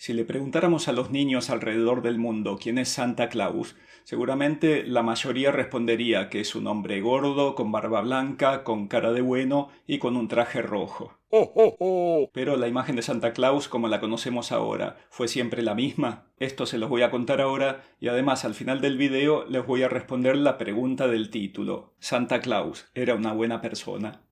Si le preguntáramos a los niños alrededor del mundo quién es Santa Claus, seguramente la mayoría respondería que es un hombre gordo, con barba blanca, con cara de bueno y con un traje rojo. ¡Oh, oh, oh! Pero la imagen de Santa Claus, como la conocemos ahora, ¿fue siempre la misma? Esto se los voy a contar ahora y además al final del video les voy a responder la pregunta del título. ¿Santa Claus era una buena persona?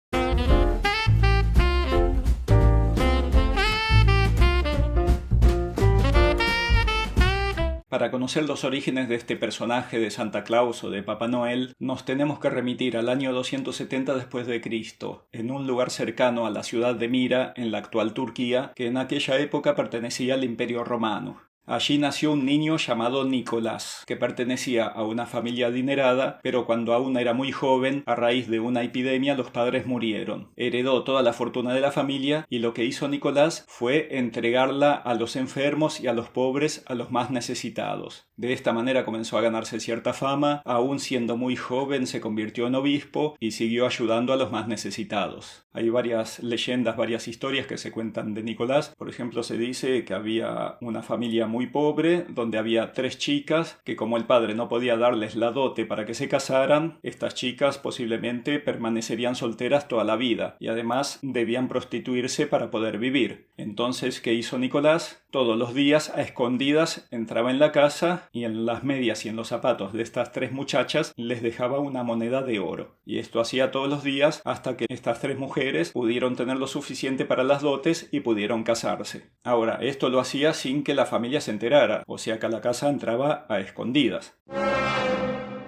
Para conocer los orígenes de este personaje de Santa Claus o de Papá Noel, nos tenemos que remitir al año 270 después de Cristo, en un lugar cercano a la ciudad de Mira, en la actual Turquía, que en aquella época pertenecía al Imperio Romano. Allí nació un niño llamado Nicolás, que pertenecía a una familia adinerada, pero cuando aún era muy joven, a raíz de una epidemia, los padres murieron. Heredó toda la fortuna de la familia y lo que hizo Nicolás fue entregarla a los enfermos y a los pobres, a los más necesitados. De esta manera comenzó a ganarse cierta fama, aún siendo muy joven se convirtió en obispo y siguió ayudando a los más necesitados. Hay varias leyendas, varias historias que se cuentan de Nicolás. Por ejemplo, se dice que había una familia muy pobre, donde había 3 chicas, que como el padre no podía darles la dote para que se casaran, estas chicas posiblemente permanecerían solteras toda la vida, y además debían prostituirse para poder vivir. Entonces, ¿qué hizo Nicolás? Todos los días, a escondidas, entraba en la casa y en las medias y en los zapatos de estas 3 muchachas les dejaba una moneda de oro. Y esto hacía todos los días hasta que estas 3 mujeres pudieron tener lo suficiente para las dotes y pudieron casarse. Ahora, esto lo hacía sin que la familia se enterara, o sea que a la casa entraba a escondidas.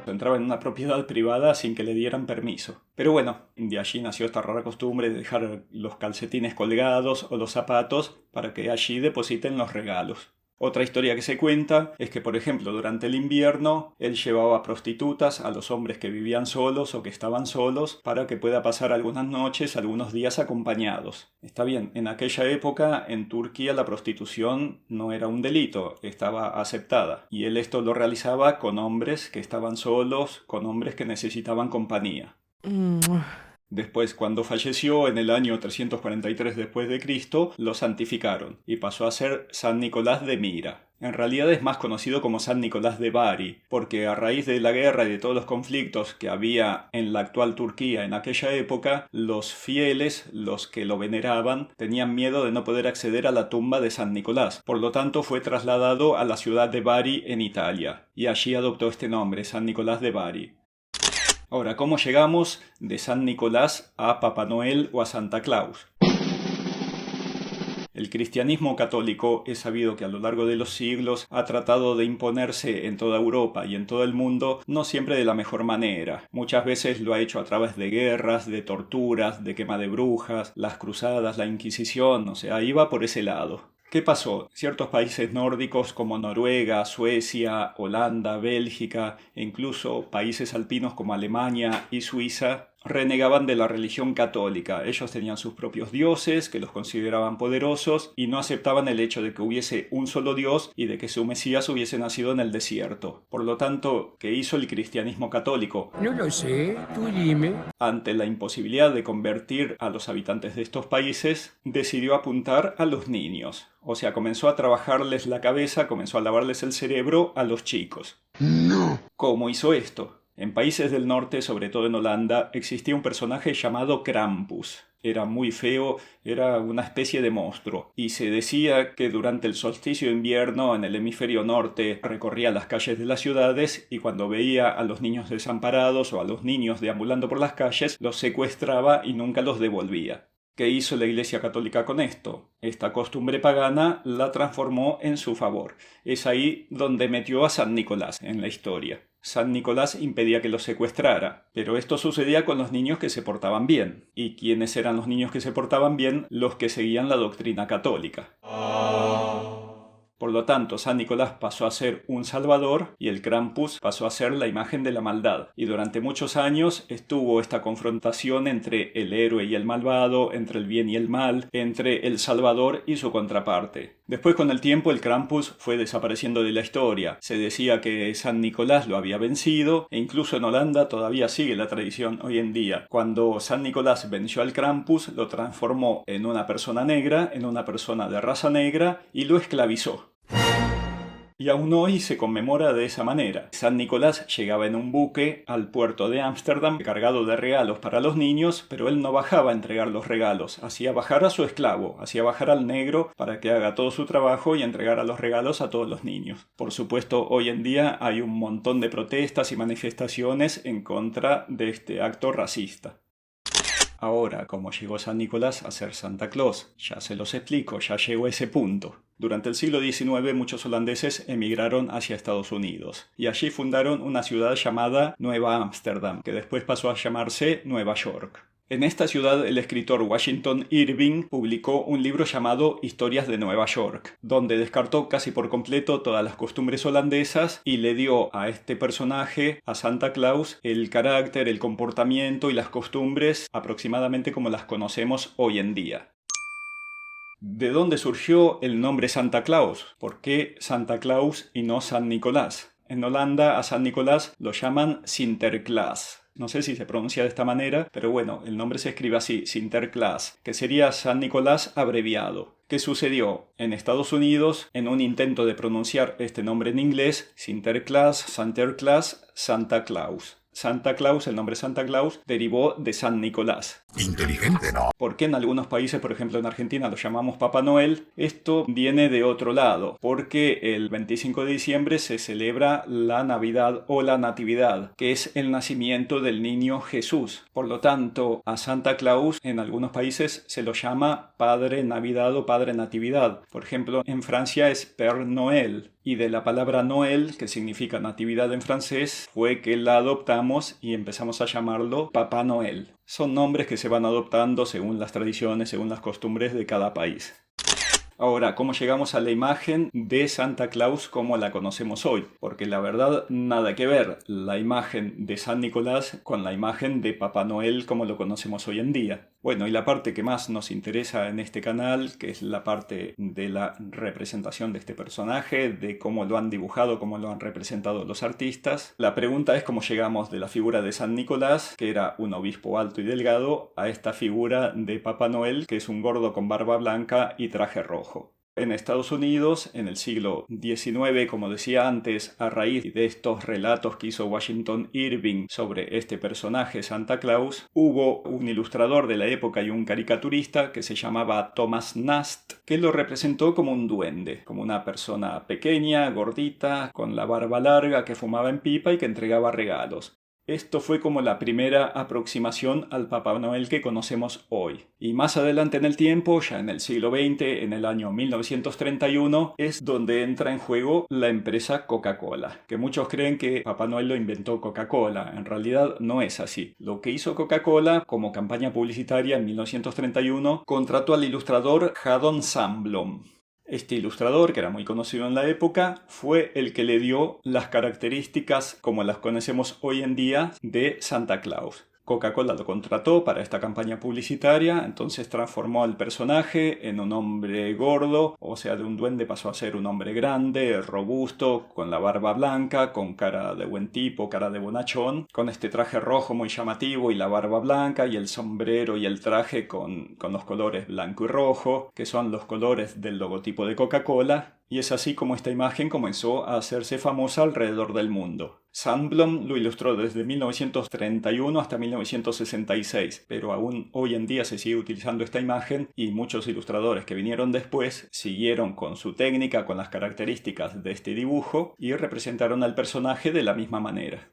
Entraba en una propiedad privada sin que le dieran permiso. Pero bueno, de allí nació esta rara costumbre de dejar los calcetines colgados o los zapatos para que allí depositen los regalos. Otra historia que se cuenta es que, por ejemplo, durante el invierno, él llevaba prostitutas a los hombres que vivían solos o que estaban solos para que pueda pasar algunas noches, algunos días acompañados. Está bien, en aquella época en Turquía la prostitución no era un delito, estaba aceptada. Y él esto lo realizaba con hombres que estaban solos, con hombres que necesitaban compañía. Después, cuando falleció en el año 343 después de Cristo, lo santificaron y pasó a ser San Nicolás de Mira. En realidad es más conocido como San Nicolás de Bari, porque a raíz de la guerra y de todos los conflictos que había en la actual Turquía en aquella época, los fieles, los que lo veneraban, tenían miedo de no poder acceder a la tumba de San Nicolás. Por lo tanto, fue trasladado a la ciudad de Bari en Italia, y allí adoptó este nombre, San Nicolás de Bari. Ahora, ¿cómo llegamos de San Nicolás a Papá Noel o a Santa Claus? El cristianismo católico es sabido que a lo largo de los siglos ha tratado de imponerse en toda Europa y en todo el mundo, no siempre de la mejor manera. Muchas veces lo ha hecho a través de guerras, de torturas, de quema de brujas, las cruzadas, la Inquisición, o sea, iba por ese lado. ¿Qué pasó? Ciertos países nórdicos como Noruega, Suecia, Holanda, Bélgica e incluso países alpinos como Alemania y Suiza renegaban de la religión católica. Ellos tenían sus propios dioses que los consideraban poderosos y no aceptaban el hecho de que hubiese un solo dios y de que su Mesías hubiese nacido en el desierto. Por lo tanto, ¿qué hizo el cristianismo católico? No lo sé, tú dime. Ante la imposibilidad de convertir a los habitantes de estos países, decidió apuntar a los niños. O sea, comenzó a trabajarles la cabeza, comenzó a lavarles el cerebro a los chicos. No. ¿Cómo hizo esto? En países del norte, sobre todo en Holanda, existía un personaje llamado Krampus. Era muy feo, era una especie de monstruo. Y se decía que durante el solsticio de invierno en el hemisferio norte recorría las calles de las ciudades y cuando veía a los niños desamparados o a los niños deambulando por las calles, los secuestraba y nunca los devolvía. ¿Qué hizo la Iglesia Católica con esto? Esta costumbre pagana la transformó en su favor. Es ahí donde metió a San Nicolás en la historia. San Nicolás impedía que los secuestrara, pero esto sucedía con los niños que se portaban bien. ¿Y quiénes eran los niños que se portaban bien? Los que seguían la doctrina católica. Por lo tanto, San Nicolás pasó a ser un salvador y el Krampus pasó a ser la imagen de la maldad. Y durante muchos años estuvo esta confrontación entre el héroe y el malvado, entre el bien y el mal, entre el salvador y su contraparte. Después, con el tiempo, el Krampus fue desapareciendo de la historia. Se decía que San Nicolás lo había vencido, e incluso en Holanda todavía sigue la tradición hoy en día. Cuando San Nicolás venció al Krampus, lo transformó en una persona negra, en una persona de raza negra, y lo esclavizó. Y aún hoy se conmemora de esa manera. San Nicolás llegaba en un buque al puerto de Ámsterdam cargado de regalos para los niños, pero él no bajaba a entregar los regalos, hacía bajar a su esclavo, hacía bajar al negro para que haga todo su trabajo y entregara los regalos a todos los niños. Por supuesto, hoy en día hay un montón de protestas y manifestaciones en contra de este acto racista. Ahora, ¿cómo llegó San Nicolás a ser Santa Claus? Ya se los explico, ya llegó a ese punto. Durante el siglo XIX muchos holandeses emigraron hacia Estados Unidos y allí fundaron una ciudad llamada Nueva Ámsterdam, que después pasó a llamarse Nueva York. En esta ciudad el escritor Washington Irving publicó un libro llamado Historias de Nueva York, donde descartó casi por completo todas las costumbres holandesas y le dio a este personaje, a Santa Claus, el carácter, el comportamiento y las costumbres aproximadamente como las conocemos hoy en día. ¿De dónde surgió el nombre Santa Claus? ¿Por qué Santa Claus y no San Nicolás? En Holanda a San Nicolás lo llaman Sinterklaas. No sé si se pronuncia de esta manera, pero bueno, el nombre se escribe así, Sinterklaas, que sería San Nicolás abreviado. ¿Qué sucedió? En Estados Unidos, en un intento de pronunciar este nombre en inglés, Sinterklaas, Santa Claus. Santa Claus, el nombre Santa Claus, derivó de San Nicolás. Inteligente, ¿no? Porque en algunos países, por ejemplo en Argentina, lo llamamos Papá Noel. Esto viene de otro lado, porque el 25 de diciembre se celebra la Navidad o la Natividad, que es el nacimiento del niño Jesús. Por lo tanto, a Santa Claus en algunos países se lo llama Padre Navidad o Padre Natividad. Por ejemplo, en Francia es Père Noël. Y de la palabra Noel, que significa natividad en francés, fue que la adoptamos y empezamos a llamarlo Papá Noel. Son nombres que se van adoptando según las tradiciones, según las costumbres de cada país. Ahora, ¿cómo llegamos a la imagen de Santa Claus como la conocemos hoy? Porque la verdad, nada que ver la imagen de San Nicolás con la imagen de Papá Noel como lo conocemos hoy en día. Bueno, y la parte que más nos interesa en este canal, que es la parte de la representación de este personaje, de cómo lo han dibujado, cómo lo han representado los artistas. La pregunta es cómo llegamos de la figura de San Nicolás, que era un obispo alto y delgado, a esta figura de Papá Noel, que es un gordo con barba blanca y traje rojo. En Estados Unidos, en el siglo XIX, como decía antes, a raíz de estos relatos que hizo Washington Irving sobre este personaje Santa Claus, hubo un ilustrador de la época y un caricaturista que se llamaba Thomas Nast, que lo representó como un duende, como una persona pequeña, gordita, con la barba larga, que fumaba en pipa y que entregaba regalos. Esto fue como la primera aproximación al Papá Noel que conocemos hoy. Y más adelante en el tiempo, ya en el siglo XX, en el año 1931, es donde entra en juego la empresa Coca-Cola. Que muchos creen que Papá Noel lo inventó Coca-Cola. En realidad no es así. Lo que hizo Coca-Cola como campaña publicitaria en 1931, contrató al ilustrador Haddon Sandblom. Este ilustrador, que era muy conocido en la época, fue el que le dio las características como las conocemos hoy en día de Santa Claus. Coca-Cola lo contrató para esta campaña publicitaria, entonces transformó al personaje en un hombre gordo, o sea, de un duende pasó a ser un hombre grande, robusto, con la barba blanca, con cara de buen tipo, cara de bonachón, con este traje rojo muy llamativo y la barba blanca y el sombrero y el traje con los colores blanco y rojo, que son los colores del logotipo de Coca-Cola. Y es así como esta imagen comenzó a hacerse famosa alrededor del mundo. Sandblom lo ilustró desde 1931 hasta 1966, pero aún hoy en día se sigue utilizando esta imagen y muchos ilustradores que vinieron después siguieron con su técnica, con las características de este dibujo y representaron al personaje de la misma manera.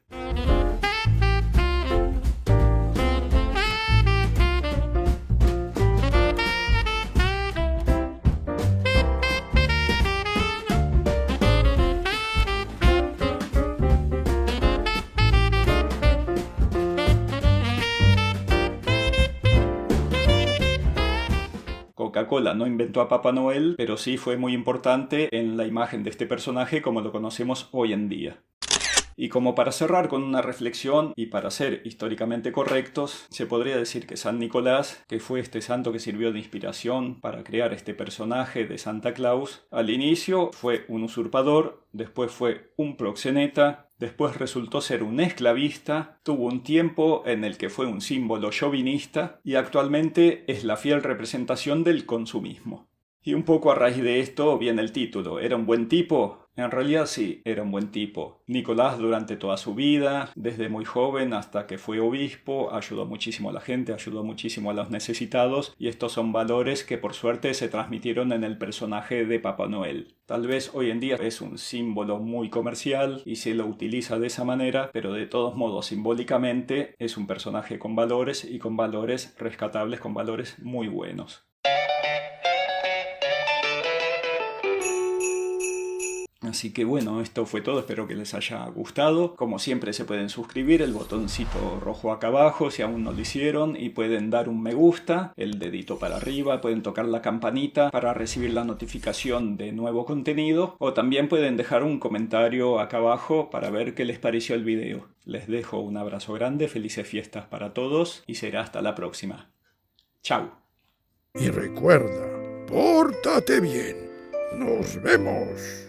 Coca-Cola no inventó a Papá Noel, pero sí fue muy importante en la imagen de este personaje como lo conocemos hoy en día. Y como para cerrar con una reflexión y para ser históricamente correctos, se podría decir que San Nicolás, que fue este santo que sirvió de inspiración para crear este personaje de Santa Claus, al inicio fue un usurpador, después fue un proxeneta, después resultó ser un esclavista, tuvo un tiempo en el que fue un símbolo chauvinista y actualmente es la fiel representación del consumismo. Y un poco a raíz de esto viene el título. ¿Era un buen tipo? En realidad sí, era un buen tipo. Nicolás durante toda su vida, desde muy joven hasta que fue obispo, ayudó muchísimo a la gente, ayudó muchísimo a los necesitados, y estos son valores que por suerte se transmitieron en el personaje de Papá Noel. Tal vez hoy en día es un símbolo muy comercial y se lo utiliza de esa manera, pero de todos modos simbólicamente es un personaje con valores y con valores rescatables, con valores muy buenos. Así que bueno, esto fue todo, espero que les haya gustado. Como siempre se pueden suscribir, el botoncito rojo acá abajo si aún no lo hicieron, y pueden dar un me gusta, el dedito para arriba, pueden tocar la campanita para recibir la notificación de nuevo contenido, o también pueden dejar un comentario acá abajo para ver qué les pareció el video. Les dejo un abrazo grande, felices fiestas para todos y será hasta la próxima. Chao. Y recuerda, pórtate bien. Nos vemos.